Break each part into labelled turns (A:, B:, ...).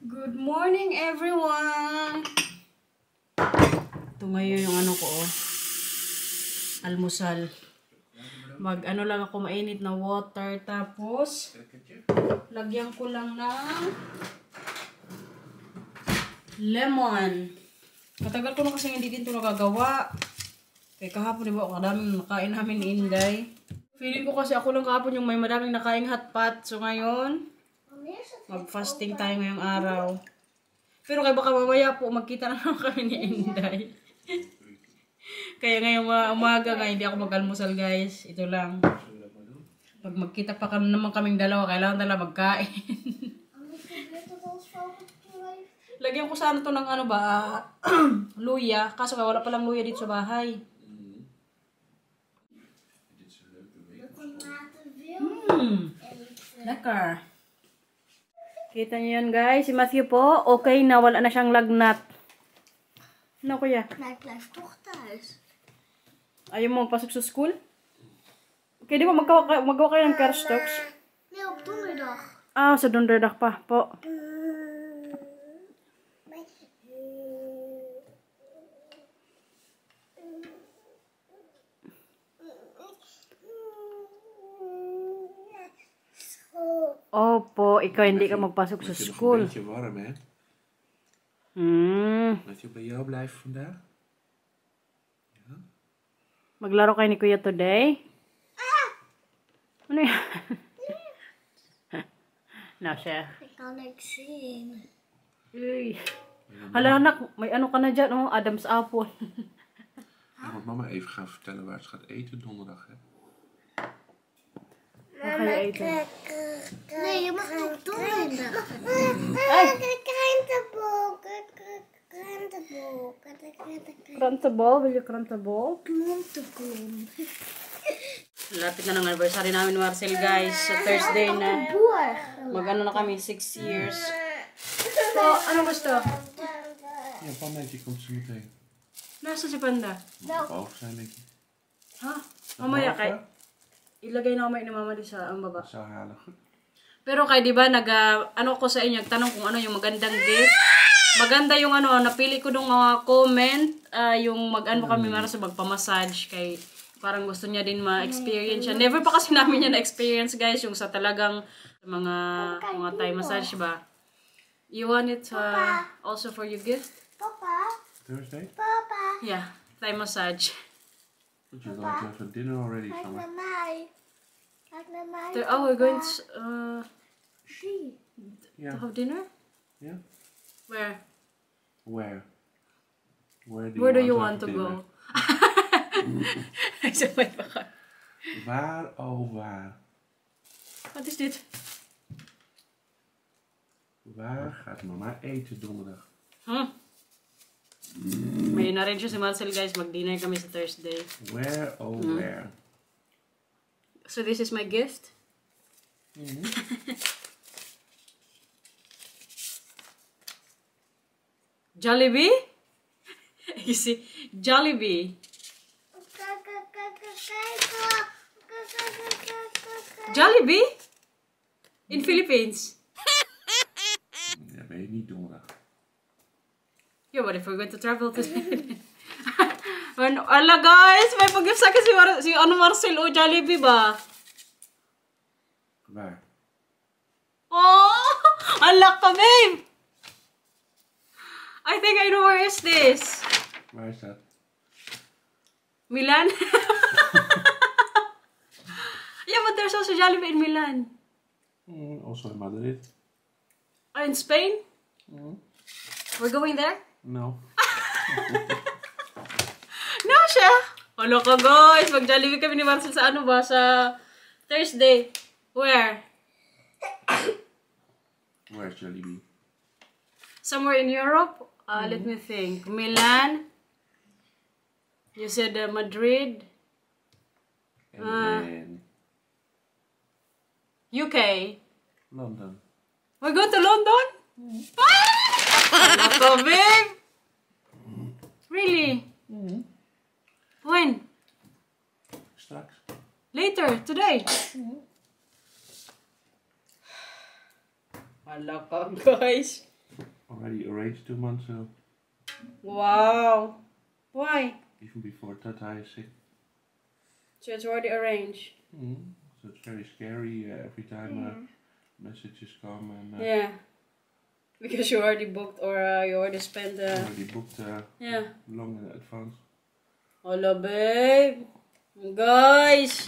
A: Good morning, everyone! Ito ngayon yung ano ko, almusal. Mag-ano lang ako, mainit na water. Tapos, lagyan ko lang ng lemon. Matagal ko na kasi hindi din ito nagagawa. Kaya kahapon, diba, kadaming nakain namin ni Inday. Feeling ko kasi ako lang kahapon yung may madaming nakain hotpot. So ngayon, mag-fasting tayo ngayong araw. Pero kaya baka mamaya po, magkita na naman kami ni Inday. Kaya ngayong umaga nga, hindi ako mag-almusal guys. Ito lang. Pag magkita pa naman kaming dalawa, kailangan talaga magkain. Lagyan ko sana ito ng ano ba, luya. Kaso wala palang luya dito sa bahay. Lekker. Kita niyo yan guys, si Matthew po, okay na, wala na siyang lagnat. Ano kuya?
B: Maar ik blijf toch thuis.
A: Ayaw mo magpasok sa school? Okay, di ba magawa kayo ng kerstocks?
B: Nee, op donderdag.
A: Ah, sa donderdag pa po. Opo, ikaw hindi ka magpasok sa school.
C: Het is een beetje warm, hè? Matthew, bij jou blijven vandaag? Ja?
A: Maglaro kayo ni Kuya today? Ano yan? Nou, zeg.
B: Ik kan niks zien.
A: Uy. Hala anak, may ano ka na dyan, oh? Adam's apple.
C: Ja, want mama even gaan vertellen waar ze gaat eten donderdag, hè?
A: Wat ga je eten?
B: Nee, je mag op donderdag.
A: Krantebol? Wil je krantebol?
B: Klonteklon.
A: Lapit na ng anniversary namin, Marcel, guys. Sa Thursday na. Mag-ano na kami, 6 years. So, ano gusto?
C: Ja, Pandaatje komt zo meteen.
A: Nasa si Panda?
C: Boven zijn, denk ik.
A: Ha? Mamaya kay ilagay na mamaya ni mama di sa ang baba.
C: Zou halen, goed.
A: Pero kay di ba ano ko sa inyo, tanong kung ano yung magandang gift. Maganda yung ano, napili ko nung comment, yung mag-ano kami para sa magpa-massage kay parang gusto niya din ma-experience siya. Never pa kasi namin yan na-experience guys, yung sa talagang mga Thai massage ba. You want it also for your gift?
B: Papa.
C: Thursday?
B: Papa.
A: Yeah, Thai massage.
C: Would you like to have a dinner already,
B: Kijk
C: Summer?
B: naar mij. Kijk naar mij.
A: Oh, we're going to
B: Zie.
C: Yeah.
A: have dinner?
C: Yeah?
A: Where?
C: Where?
A: Where do you want to go? Sabay pa ka.
C: Waar, oh waar?
A: Wat is dit?
C: Waar gaat mama eten donderdag?
A: May na-arrange si Marcel guys, mag-dinner kami sa Thursday.
C: Where, oh where?
A: So this is my gift. Jollibee? You see, Jollibee. Jollibee? In Philippines?
C: Ja, ben je niet donderdag.
A: Yeah, but if we're going to travel to... Ala guys, may pag-gift sa akin si Marcel o Jollibee ba?
C: Waar?
A: Oh! Ala ka, babe! I think I know where is this.
C: Waar is dat?
A: Milan? Yeah, but there's also Jollibee in Milan.
C: Also in Madrid.
A: Oh, in Spain? We're going there?
C: No.
A: No, siya. Wala ka guys. Mag-Jollibee kami ni Marcel sa ano ba? Sa Thursday. Where?
C: Where's Jollibee?
A: Somewhere in Europe? Let me think. Milan. You said Madrid.
C: And then
A: UK.
C: London.
A: We're going to London? Wala ka, babe. Really? When?
C: Straks.
A: Later, today. Wala ka, guys.
C: Already arranged 2 months ago.
A: Wow. Why?
C: Even before Tata is sick.
A: So it's already arranged.
C: So it's very scary every time messages come and
A: Yeah. Because you already booked or you already spent
C: already booked
A: yeah.
C: long in advance.
A: Hola, babe. Guys.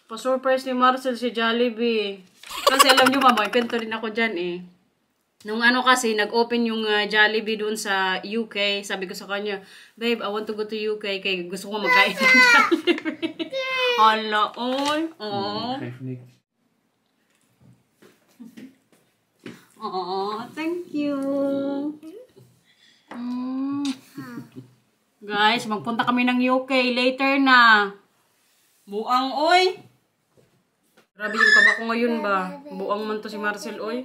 A: Pa-surprise ni Marcel si Jollibee. Kasi alam nyo mama, ikwento din ako dyan eh. Nung ano kasi, nag-open yung Jollibee doon sa UK. Sabi ko sa kanya, babe, I want to go to UK kaya gusto ko magkain ng Jollibee. Hala, oy. Oh.
C: Geef niks.
A: Oh, thank you. Guys, magpunta kami ng UK later na. Buang, oy. Grabe yung kaba ko ngayon ba? Buang man to si Marcel, oy.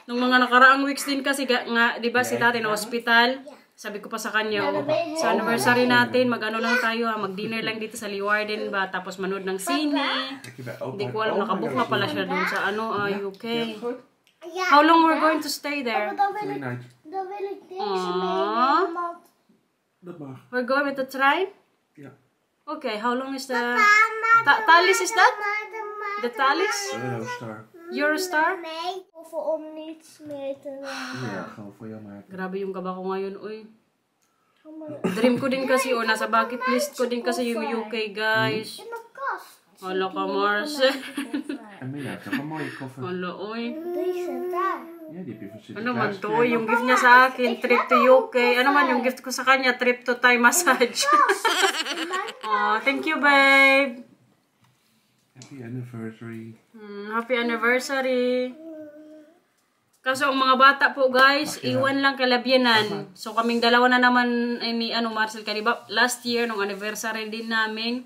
A: Nung mga nakaraang weeks din kasi nga, di ba si tate na hospital? Sabi ko pa sa kanya, oh, sa anniversary natin, mag-ano lang tayo, mag-dinner lang dito sa Leeuwarden ba? Tapos manood ng sine. Hindi ko alam, nakabook na pala siya doon sa UK. How long we're going to stay there?
C: 3 nights.
B: Dan wil ik deze
A: Aww.
B: meenemen.
C: Dat mag.
A: We're going with the trein?
C: Ja.
A: Okay, how long is the... Thalys is that? The Thalys?
C: Eurostar.
A: Eurostar?
B: Nee, hoeven om niets mee te nemen.
C: Ja, gewoon voor jou maken.
A: Grabe yung kaba ko ngayon, uy. Dream ko din kasi, nasa bucket list ko din kasi yung UK, guys.
B: In mijn kast.
A: Hala ka, Marcel.
C: En Mila heeft toch een mooie koffer.
A: Hala, uy.
B: Deze daar.
C: Ja, die heb je voor
A: Ano man
C: Sinterklaas
A: to?
C: gekregen.
A: Yung gift niya sa akin, trip to UK. Ano man yung gift ko sa kanya, trip to Thai massage. Oh, thank you, babe.
C: Happy anniversary.
A: Happy anniversary. Kaso ang mga bata po, guys, iwan lang kalabyanan. So kaming dalawa na naman ni Marcel kaniba last year nung anniversary din namin.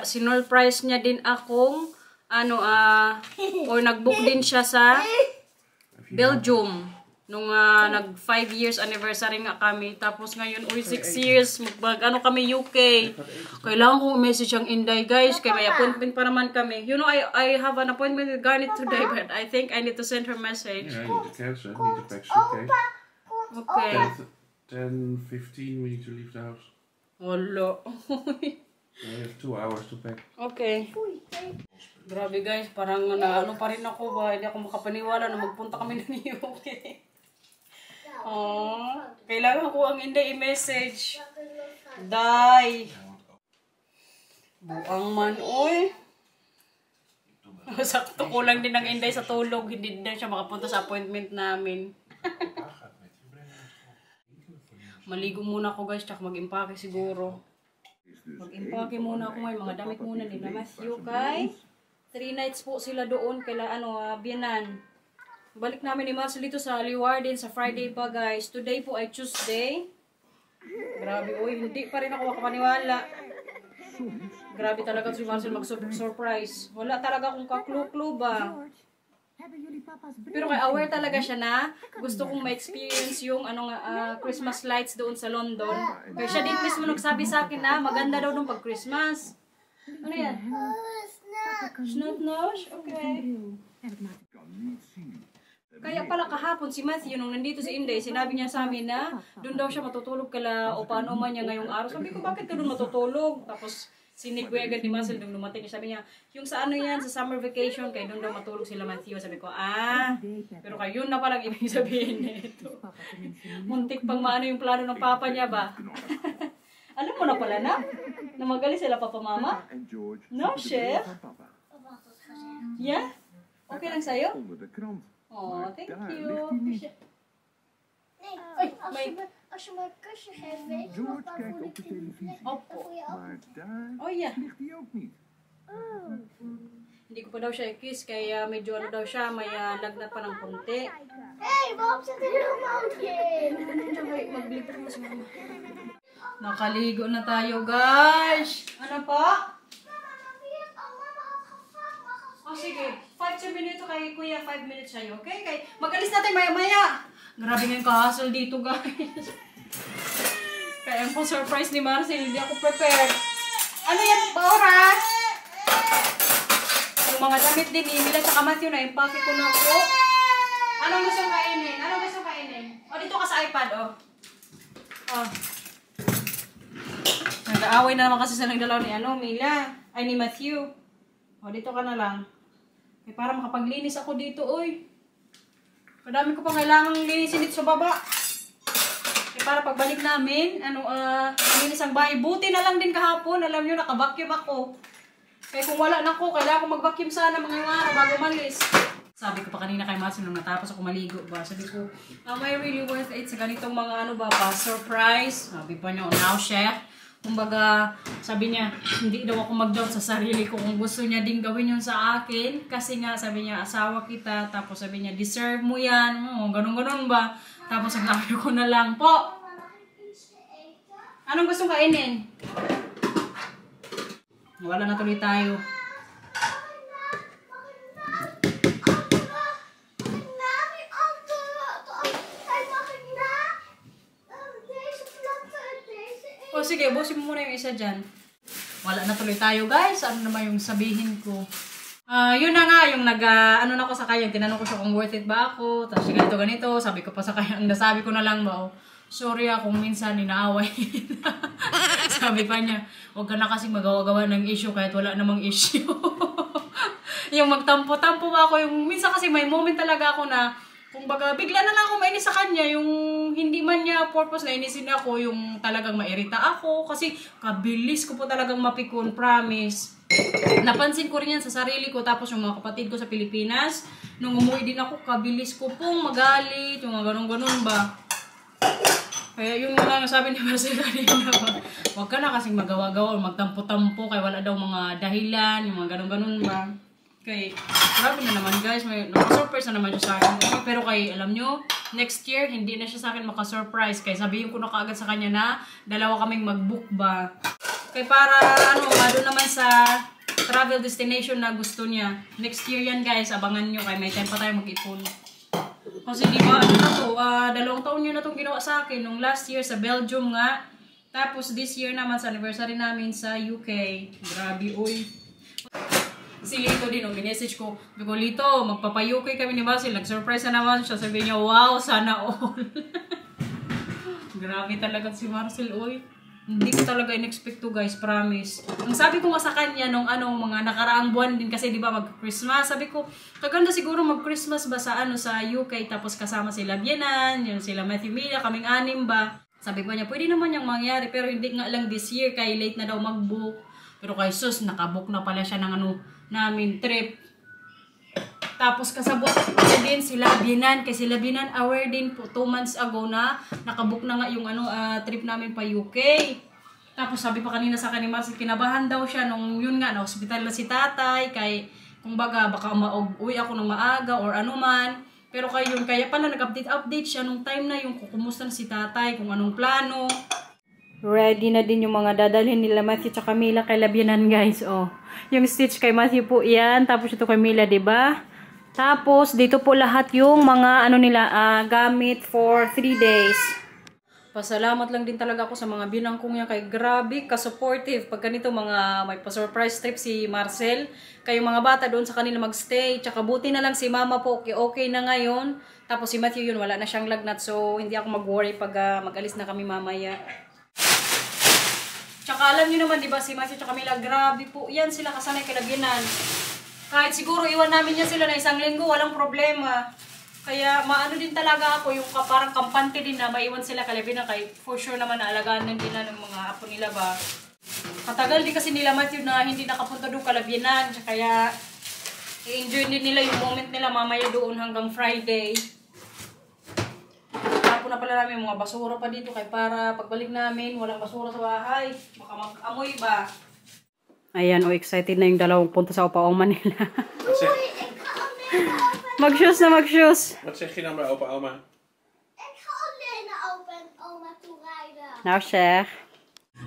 A: Sinurprise niya din akong or nag-book din siya sa Belgium nung nag 5 years anniversary nga kami. Tapos ngayon 6 years kami UK. Kailangan kong message ang Inday, guys, kaya may appointment pa naman kami. You know, I have an appointment with Garnet today, but I think I need to send her message.
C: Yeah, you need to cancel. Need to pack suitcase.
A: Okay.
C: 10:15 we need to leave the house.
A: Wala.
C: So we have 2 hours to pack.
A: Okay. Grabe, guys, parang pa rin ako ba? Hindi ako makapaniwala na magpunta kami ng UK. Oh, kailangan ko ang Inday i-message. Day. Buang man, oy. Sakto ko lang din ang Inday sa tulog. Hindi din siya makapunta sa appointment namin. Maligo muna ako, guys, tsaka mag-impake siguro. Mag-impake muna ako ngayon. Mga damit muna din na Matthew, kay 3 nights po sila doon kaila Bianan. Balik namin ni Marcel dito sa Leeuwarden sa Friday pa, guys. Today po ay Tuesday. Grabe, oy, hindi pa rin ako makapaniwala. Grabe talaga si Marcel mag-surprise. Wala talaga akong kaklu-klu ba. Pero kay aware talaga siya na gusto kong ma-experience yung Christmas lights doon sa London. Kaya siya din mismo nagsabi sa akin na maganda daw nung pag-Christmas. Ano yan? Snot nose? Okay. Kaya pala kahapon si Matthew nung nandito si Inday, sinabi niya sa amin na doon daw siya matutulog kala o paano man niya ngayong araw. Sabi ko, bakit ka doon matutulog? Tapos sinigwe agad ni Marcel nung dumating. Sabi niya, yung sa yan, sa summer vacation, kaya doon daw matulog sila Matthew. Sabi ko, pero kayo na palang ibig sabihin nito. Muntik pang maano yung plano ng papa niya ba? Alam mo na pala na magaling sila papa mama? No, chef? Yeah? Okay lang sa'yo? Oh, thank you.
B: Nee, als je me een kusje geeft, weet je nog waarvoor ik je niet leg. Voor je ook.
D: Maar daar
A: Oh, yeah.
D: ligt hij ook niet.
A: Hindi ko pa daw siya i-kiss, kaya medyo daw siya, may lagnat pa ng konti.
B: Hé, waarom zit er een moutje in?
A: Maglipat mo si mama. Nakaligo na tayo, guys. Ano pa? Oh, sige. 5 minutes kay Kuya, 5 minutes sa'yo, okay? Mag-alis natin maya-maya. Grabe nga yung kahasol dito, guys. Kaya ang surprise ni Marcel, hindi ako prepared. Ano yan, Baura? Yung mga damit din ni Mila sa Matthew na impake ko na po. Anong gusto kainin? Ano sa iPad, oh. Oh. Nag-aaway na naman kasi sa nagdalaw ni Mila. Ay, ni Matthew. O, dito ka na lang. Kaya para makapaglinis ako dito, oy. Kadami ko pa kailangang linisin dito sa baba. Kaya para pagbalik namin, linis ang bahay. Buti na lang din kahapon. Alam nyo, naka-vacuum ako. Kaya kung wala na ako, kailangan ko mag-vacuum sana mga araw bago malis. Sabi ko pa kanina kay Matthew nung natapos ako maligo ba. Sabi ko, am I really worth it sa ganitong mga surprise? Sabi pa niya, now chef. Kumbaga, sabi niya, hindi daw ako mag-doubt sa sarili ko kung gusto niya din gawin yun sa akin. Kasi nga, sabi niya, asawa kita. Tapos sabi niya, deserve mo yan. Ganun-ganun ba? Tapos sabi ko na lang, po! Anong gustong kainin? Wala na tuloy tayo. O sige, busin mo muna yung isa dyan. Wala na tuloy tayo guys. Ano naman yung sabihin ko? Yun na nga, yung na ko sa kanya. Tinanong ko siya kung worth it ba ako. Tapos ganito. Sabi ko pa sa kanya, ang nasabi ko na lang ba, sorry kung minsan inaaway. Sabi pa niya, huwag ka na kasing magawa-gawa ng issue kahit wala namang issue. Yung magtampo-tampo ba ako, yung minsan kasi may moment talaga ako na, kumbaga, bigla na lang ako mainis sa kanya, yung hindi man niya purpose na inisin ako, yung talagang mairita ako, kasi kabilis ko po talagang mapikon, promise. Napansin ko rin yan sa sarili ko, tapos yung mga kapatid ko sa Pilipinas, nung umuwi din ako, kabilis ko pong magalit, yung mga ganun-ganun ba. Kaya yung mga nasabi ni Marcel kanina ba, huwag ka na kasing magawa-gawa o magtampo-tampo, kaya wala daw mga dahilan, yung mga ganun-ganun ba. Okay, grabe na naman guys, may nakasurprise na naman siya sa akin. Pero kay, alam nyo, next year, hindi na siya sa akin makasurprise. Kaya sabihin ko na kaagad sa kanya na, dalawa kaming mag-book ba. Kaya para, doon naman sa travel destination na gusto niya. Next year yan guys, abangan nyo, kaya may time pa tayo mag-ipon. Kasi diba, 2 taon nyo na itong ginawa sa akin. Nung last year sa Belgium nga. Tapos this year naman sa anniversary namin sa UK. Grabe, uy. Si Lito din, minessage ko. Sabi ko, Lito, magpapayukay kami ni Basil. Nag-surprise na naman siya. Sabi niya, wow, sana all. Grabe talaga si Marcel, uy. Hindi ko talaga in-expect to guys, promise. Ang sabi ko nga sa kanya nung mga nakaraang buwan din kasi di ba mag-Christmas, sabi ko, kaganda siguro mag-Christmas ba sa sa UK tapos kasama sila Bienan, yun sila Matthew Mila, kaming 6 ba. Sabi ko niya, pwede naman yung mangyari pero hindi nga lang this year kay late na daw mag-book. Pero kay sus, nakabook na pala siya ng namin trip. Tapos kasabot din sila Bienan, kasi sila Bienan aware din po 2 months ago na nakabook na nga yung trip namin pa UK. Tapos sabi pa kanina sa kanina Marcel, kinabahan daw siya nung yun nga na hospital na si tatay kay kumbaga baka uwi ako ng maaga or ano man. Pero kaya pala nag-update siya nung time na yung kumusta na si tatay, kung anong plano. Ready na din yung mga dadalhin nila Matthew tsaka Mila kay Bienan guys. Oh. Yung stitch kay Matthew po yan, tapos ito kay Mila, 'di ba? Tapos, dito po lahat yung mga gamit for 3 days. Pasalamat lang din talaga ako sa mga binangkong niya kay grabe, ka-supportive. Pag ganito mga may pa-surprise trip si Marcel, kayong mga bata doon sa kanila magstay. Tsaka buti na lang si mama po, okay na ngayon. Tapos si Matthew yun, wala na siyang lagnat. So, hindi ako mag-worry pag mag-alis na kami mamaya. Tsaka alam niyo naman, di ba, si Matthew tsaka Mila, grabe po. Yan sila kasanay kay Bienan. Kahit siguro iwan namin yan sila na 1 linggo, walang problema. Kaya maano din talaga ako, yung parang kampante din na maiwan sila kay Bienan, kay for sure naman na alagaan din nila ng mga apo nila ba. Katagal din kasi nila Matthew na hindi nakapunta doon kay Bienan, kaya i-enjoy din nila yung moment nila mamaya doon hanggang Friday. Tapos na pala namin yung mga basura pa dito, kaya para pagbalik namin, walang basura sa bahay. Baka mag-amoy ba. Ayan, excited na yung dalawang punta sa opa-oma nila. Mag-shoes na mag-shoes.
C: Wat zeg je dan bij opa oma?
B: Ik ga alleen naar opa en oma toe rijden.
A: Now, Sheikh.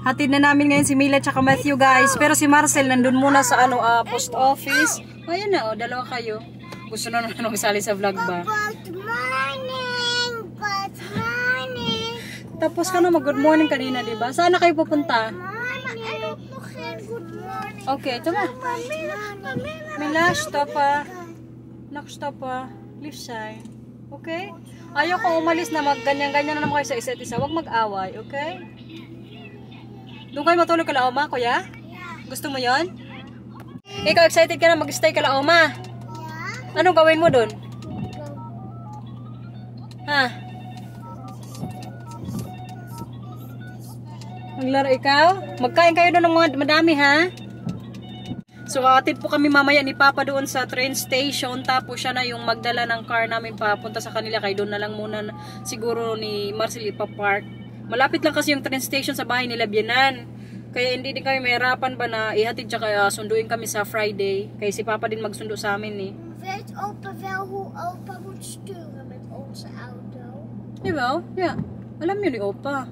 A: Hatid na namin ngayon si Mila at Matthew, guys. Pero si Marcel nandun muna sa post office. Ayan na, dalawa kayo. Gusto na naman isali sa vlog ba?
B: Good morning! Good morning!
A: Tapos ka na mag-good morning kanina, diba? Saan na kayo pupunta? Oké, okay, Mila, stoppa. Nog stoppa. Lief zijn. Oké? Okay? Ayoko umalis na mag-ganyan-ganyan na naman kayo sa isa't isa. Huwag mag-away, okay? Doon kayo matulog kala Oma, kuya? Gusto mo yon? Ikaw excited ka na mag-stay kala Oma? Anong gawin mo doon? Ha? Maglaro ikaw? Magkain kayo doon ng mga madami, ha? So, aatid po kami mamaya ni Papa doon sa train station. Tapos siya na yung magdala ng car namin papunta sa kanila. Kaya doon na lang muna siguro ni Marcel ipapark. Malapit lang kasi yung train station sa bahay nila Bianan. Kaya hindi din kami mahirapan ba na ihatid siya kaya sunduin kami sa Friday. Kaya si Papa din magsundo sa amin eh.
B: Weet opa wel hoe opa moet sturen met onze auto?
A: Diba? Yeah. Alam yun ni Opa.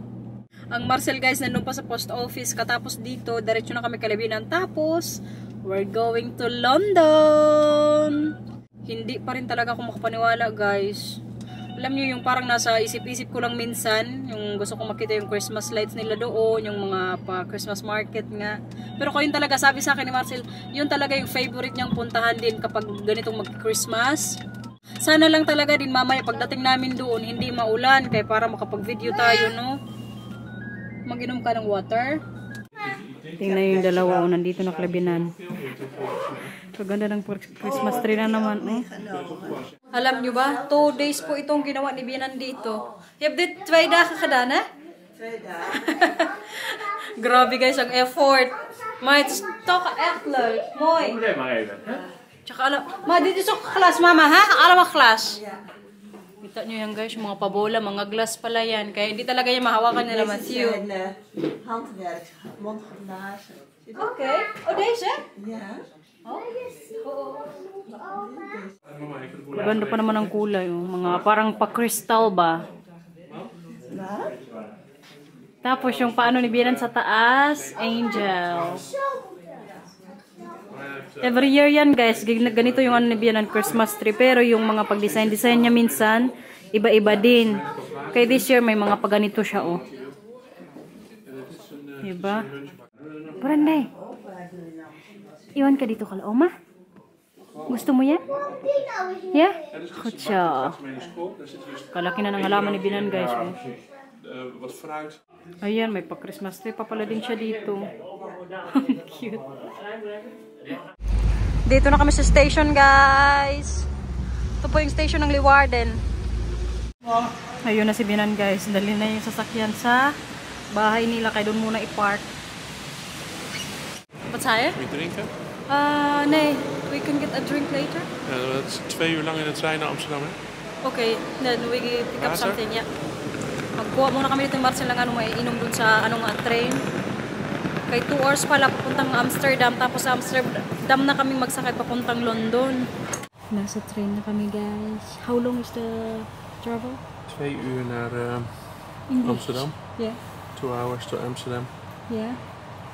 A: Ang Marcel guys nandun pa sa post office. Katapos dito, diretso na kami Kalabinan. Tapos, we're going to London. Hindi pa rin talaga ako makapaniwala guys. Alam niyo yung parang nasa isip-isip ko lang minsan. Yung gusto kong makita yung Christmas lights nila doon. Yung mga pa-Christmas market nga. Pero kung yun talaga, sabi sa akin ni Marcel, yun talaga yung favorite niyang puntahan din kapag ganitong mag-Christmas. Sana lang talaga din mamaya pagdating namin doon, hindi maulan. Kaya para makapag-video tayo, no? Mag-inom ka ng water. Tingnan yung dalawa, nandito na Kalabinan. Kaganda ng Christmas tree na naman, eh. Alam nyo ba, 2 days po itong ginawa ni Bianan dito. Heb dit 2 dagen gedaan, hè?
D: 2 dagen.
A: Grabe guys, ang effort. Maar het is toch echt leuk. Mooi.
C: Nee, maar even.
A: Tsaka alam, ma, dit is ook glas, mama, ha? Allemaal glas.
D: Ja.
A: Kita nyo yan guys, yung mga pabola, mga glass pala yan. Kaya hindi talaga yung mahawakan nila, Matthew.
D: Dit zijn handwerk, mondglazen.
A: Oké. Oh, deze?
D: Ja.
A: Ganda pa naman ang kulay, oh. Mga parang pa-crystal ba? Tapos yung paano ni Bianan sa taas, angel. Every year yan guys, ganito yung ano ni Bianan Christmas tree. Pero yung mga pag-design niya minsan, iba-iba din. Kaya this year may mga paganito siya, oh. Diba? Paranday. Iwan ka dito kala Oma? Gusto mo yan? Yeah? Kutsa. Kalaki na ng halaman ni Bianan guys. Oh.
C: Wat fruit.
A: Ayan, may pa-Christmas tree pa pala din siya dito. Cute. Dito na kami sa station guys. Ito po yung station ng Leeuwarden. Ayun na si Bianan guys. Dali na yung sasakyan sa bahay nila. Kaya doon muna i-park. Wat zei je?
C: Wil je drinken?
A: Nee. We can get a drink later.
C: Ja, dat is 2 uur lang in de trein naar Amsterdam, hè?
A: Okay, then we pick up
C: Water?
A: something, yeah. Magkuha muna kami dito ng Marcel ng maiinom dun sa train. Kay 2 hours pala papuntang Amsterdam. Tapos sa Amsterdam na kami magsakay papuntang London. Nasa train na kami guys. How long is the travel?
C: 2 uur naar Amsterdam.
A: Yeah.
C: 2 hours to Amsterdam.
A: Yeah.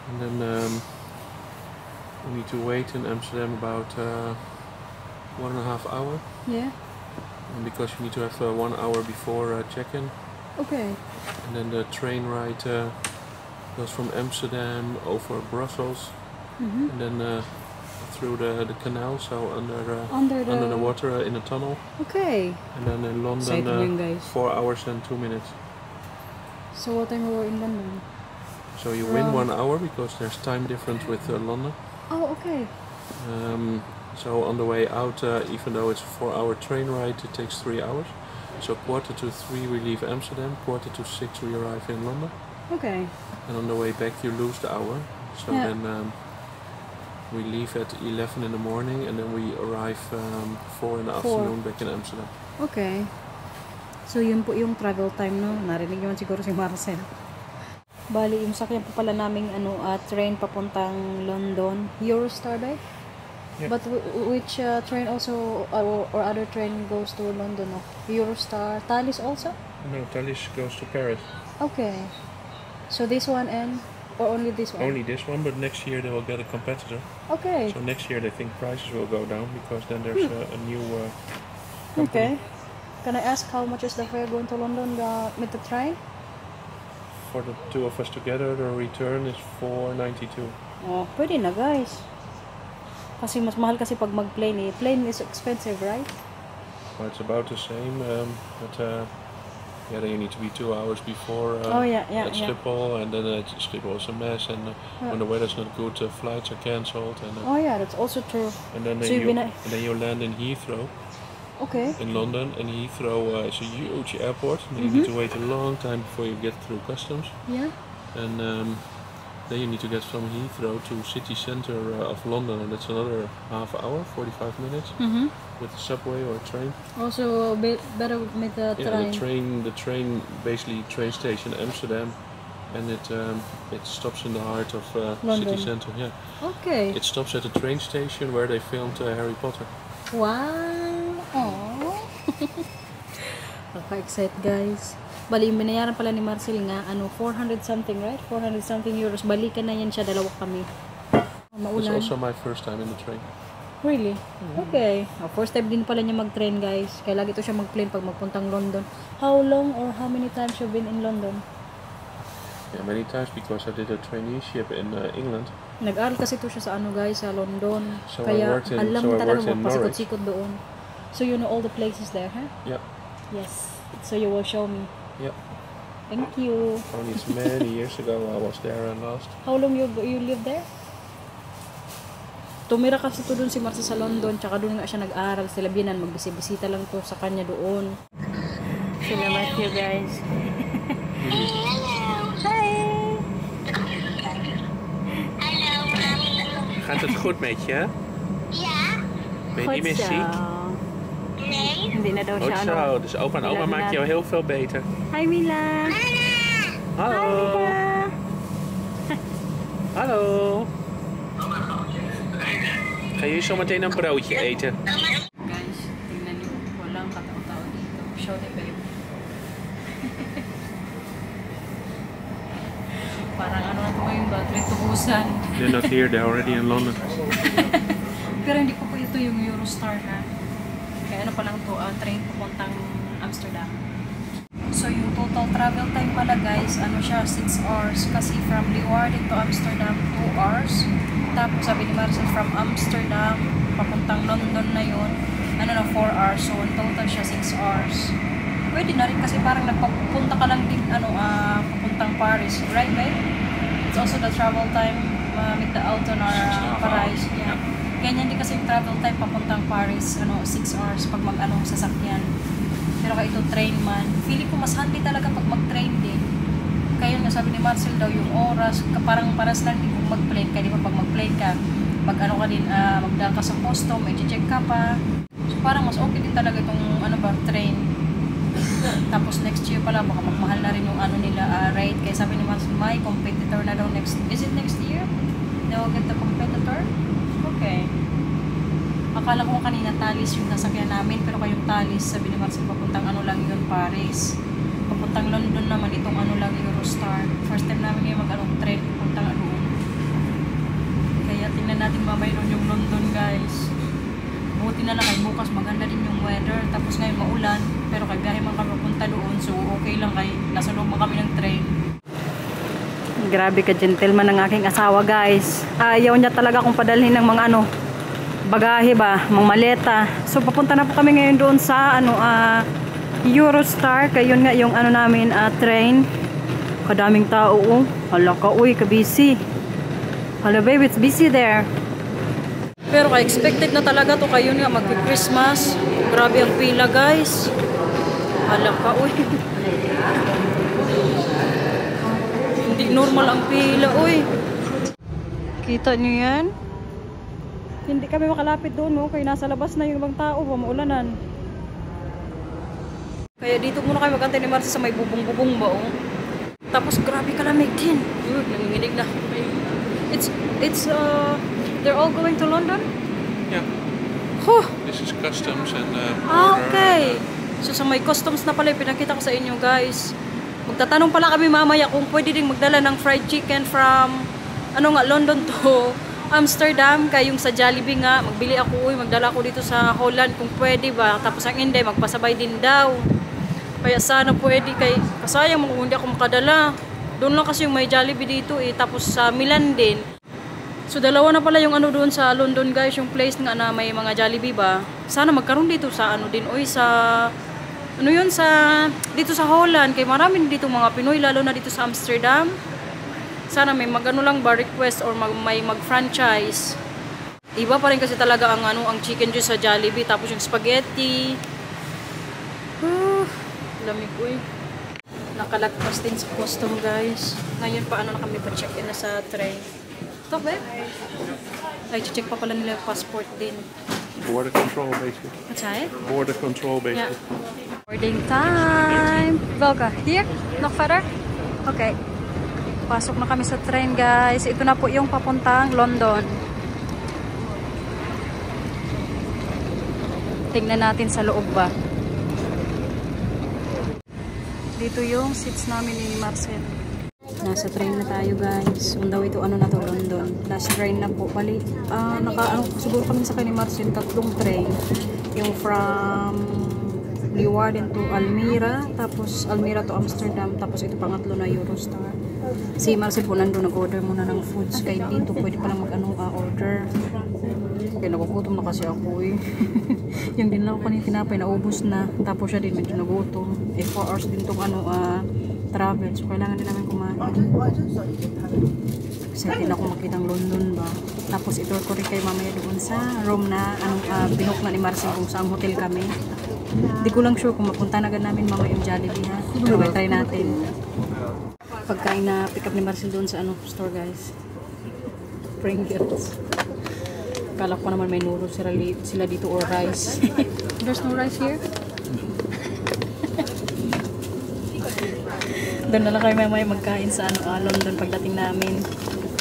C: And then we need to wait in Amsterdam about 1.5 hour.
A: Yeah.
C: And because you need to have 1 hour before check-in.
A: Okay.
C: And then the train ride goes from Amsterdam over Brussels. And then through the canal, so under the water in a tunnel.
A: Okay.
C: And then in
A: Exciting
C: London,
A: guys.
C: 4 hours and 2 minutes.
A: So what time we were in London?
C: So you win 1 hour because there's time difference with London.
A: Oh, okay.
C: So on the way out, even though it's a 4-hour train ride, it takes 3 hours. So 2:45 we leave Amsterdam, 5:45 we arrive in London.
A: Okay.
C: And on the way back you lose the hour. So
A: Yeah.
C: then we leave at 11 in the morning and then we arrive 4 in the afternoon back in Amsterdam.
A: Okay. So yun po yung travel time, no? Narinig naman siguro si Marcel. Bali, yung sakyan po pala naming train papuntang London. Eurostar ba?
C: Yeah.
A: But which train also or other train goes to London? No? Eurostar, Thalys also?
C: No, Thalys goes to Paris.
A: Okay. So this one or only this one?
C: Only this one, but next year they will get a competitor.
A: Okay.
C: So next year they think prices will go down because then there's a new company.
A: Okay. Can I ask how much is the fare going to London with the train?
C: For the 2 of us together, the return is 492.
A: Oh, pwede na guys. Kasi mas mahal kasi pag mag-plane eh. Plane is expensive, right?
C: Well, it's about the same, but yeah, then you need to be 2 hours before at Schiphol, and then Schiphol is a mess, and when the weather's not good, flights are cancelled. And
A: oh yeah, that's also true.
C: And then,
A: So
C: then you land in Heathrow.
A: Okay.
C: In London, and Heathrow is a huge airport. You need to wait a long time before you get through customs.
A: Yeah.
C: And then you need to get from Heathrow to city center of London, and that's another half hour, 45 minutes, with a subway or a train.
A: Also better with the train.
C: The train, basically train station Amsterdam, and it stops in the heart of city center. Yeah.
A: Okay.
C: It stops at the train station where they filmed Harry Potter.
A: Wow. Oh. Excited guys. Bali, yung binayaran pala ni Marcel nga, 400 something, right? 400 something euros. Balikan na yan siya, dalawa kami.
C: It's also my first time in the train.
A: Really? Okay. First time din pala niya mag-train guys. Kaya lagi to siya mag-plane pag magpuntang London. How long or how many times you've been in London?
C: Yeah, many times because I did a traineeship in England.
A: Nag-aral kasi to siya sa guys, sa London.
C: So
A: kaya alam talaga
C: Norwich.
A: Sikot doon. So you know all the places there, huh?
C: Yeah.
A: Yes. So you will show me.
C: Yeah.
A: Thank you.
C: Only it's many years ago I was there and last.
A: How long you live there? Tumira kasi to doon si Marcel sa London, tsaka doon nga siya nag-aral. Sila binan, magbisita lang to sa kanya doon. Sila Matthew guys. Hi!
C: Gaat het goed met je?
B: Ja.
C: Ben je niet meer ziek?
B: Nee.
A: Hindi na daw siya
C: Goed zo, dus opa en oma maken jou heel veel beter.
A: Hi Mila!
C: Hallo! Hallo! Ga jullie zo meteen een broodje eten?
A: Guys, tingnan niyo. Walang katao-tao dito. Show the babe. Parang na ito yung battery tubusan.
C: They're not here, they're already in London.
A: Pero hindi po ito yung Eurostar na. Kaya pa lang to, train papuntang Amsterdam. So yung total travel time pala guys, siya 6 hours. Kasi from Leeuwarden to Amsterdam, 2 hours. Tapos sabi ni Marcel from Amsterdam, papuntang London na yun, 4 hours. So in total siya 6 hours. Pwede na rin kasi parang nagpapunta ka lang din, papuntang Paris. Right, babe? It's also the travel time with the Alton or Paris. Yeah. Ganyan din kasi yung travel time papuntang Paris, 6 hours pag sasakyan. Pero kaya ito train man. Feeling ko mas handy talaga pag mag-train din. Kaya nga sabi ni Marcel daw yung oras, parang paras lang din kung mag-plane ka. Di ba pag mag-plane ka, pag ka din, magdala ka sa custom, i-check ka pa. So parang mas okay din talaga itong train. Tapos next year pala, baka magmahal na rin yung nila rate. Kaya sabi ni Marcel, may competitor na daw is it next year? They will get the competitor? Okay. Akala ko kanina Thalys yung nasakyan namin, pero kayong Thalys, sabi ni Marcel, papuntang lang yun, Paris. Papuntang London naman, itong lang, Eurostar. First time namin ngayon train, papuntang Kaya tingnan natin mamaya yung London, guys. Buti na lang, bukas maganda din yung weather. Tapos ngayon maulan, pero kay biyahe man kami papunta doon, so okay lang, kay nasa loob man kami ng train. Grabe ka gentleman ng aking asawa guys. Ayaw niya talaga kung padalhin ng mga bagahe ba, mga maleta. So papunta na po kami ngayon doon sa Eurostar. Kaya yun nga yung namin train. Kadaming tao Hala ka, uy, ka-busy. Hala babe, it's busy there. Pero ka-expected na talaga to, kayo nga mag-Christmas. Grabe ang pila guys. Hala ka, uy. Hindi normal ang pila, uy. Kita nyo yan? Hindi kami makalapit doon, no? Kaya nasa labas na yung ibang tao, maulanan. Kaya dito muna kayo magantay ni Marcel sa may bubong-bubong ba, Tapos grabe kalamig din. Nanginginig na. They're all going to London?
C: Yeah.
A: Huh.
C: This is customs and
A: okay. So sa may customs na pala, pinakita ko sa inyo, guys. Magtatanong pala kami mamaya kung pwede ding magdala ng fried chicken from London to Amsterdam. Kaya yung sa Jollibee nga, magbili ako, magdala ako dito sa Holland kung pwede ba. Tapos ang hindi, magpasabay din daw. Kaya sana pwede, kasayang kung hindi ako makadala. Doon lang kasi yung may Jollibee dito tapos sa Milan din. So dalawa na pala yung ano doon sa London guys, yung place nga na may mga Jollibee ba. Sana magkaroon dito sa ano din, oy sa ano yun sa dito sa Holland, kay marami dito mga Pinoy lalo na dito sa Amsterdam. Sana may magano lang ba request or may mag-franchise. Iba pa rin kasi talaga ang ano ang chicken juice sa Jollibee tapos yung spaghetti. Lamig ko eh. Nakalagpas din sa custom guys. Ngayon pa ano na kami pa check in na sa tray. Ito ba? Ay, check pa pala nila yung passport din.
C: Border control basically.
A: What's that?
C: Border control basically.
A: Yeah. Boarding time! Welke? Here? Nog verder? Okay. Pasok na kami sa train guys. Ito na po yung papuntang London. Tingnan natin sa loob ba. Dito yung seats namin ni Marcel. Nasa train na tayo guys. On the way to ano na to, London. Last train na po. Bali, siguro kami sa ni Marcel, 3 train. Yung from Leeuwarden to Almira, tapos Almira to Amsterdam, tapos ito pangatlo na Eurostar. Si Marcel po nandun, nag-order muna ng foods. Kaya dito pwede palang order. Kaya nagugutom na kasi ako eh. Yung din lang ako kanina tinapay, naubos na. Tapos siya din medyo nagutom. 4 hours din itong travel. So kailangan din namin kumain. Kasi hindi na ako makita ng London ba. Tapos ito ko rin kayo mamaya doon sa room na binook na ni Marcel kung saan hotel kami. Hindi ko lang sure kung mapunta na agad namin mamaya yung Jollibee ha. So try natin. Pagkain na pick up ni Marcel doon sa store guys. Pringles. Kala ko naman may noodles sila dito or rice. There's no rice here? Doon na lang kayo may magkain sa London pagdating namin.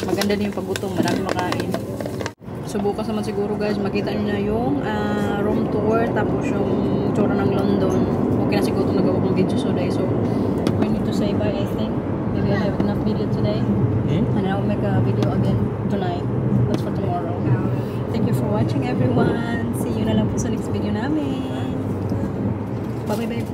A: Maganda din yung paggutom, marami makain. So bukas naman siguro guys, makita nyo na yung room tour, tapos yung tsura ng London. Okay na siguro itong nagawa kong video today. So we need to say bye I think. Maybe I have enough video today. And I'll make a video again tonight. That's for tomorrow. Thank you for watching everyone. See you na lang po sa next video namin. Bye bye bye.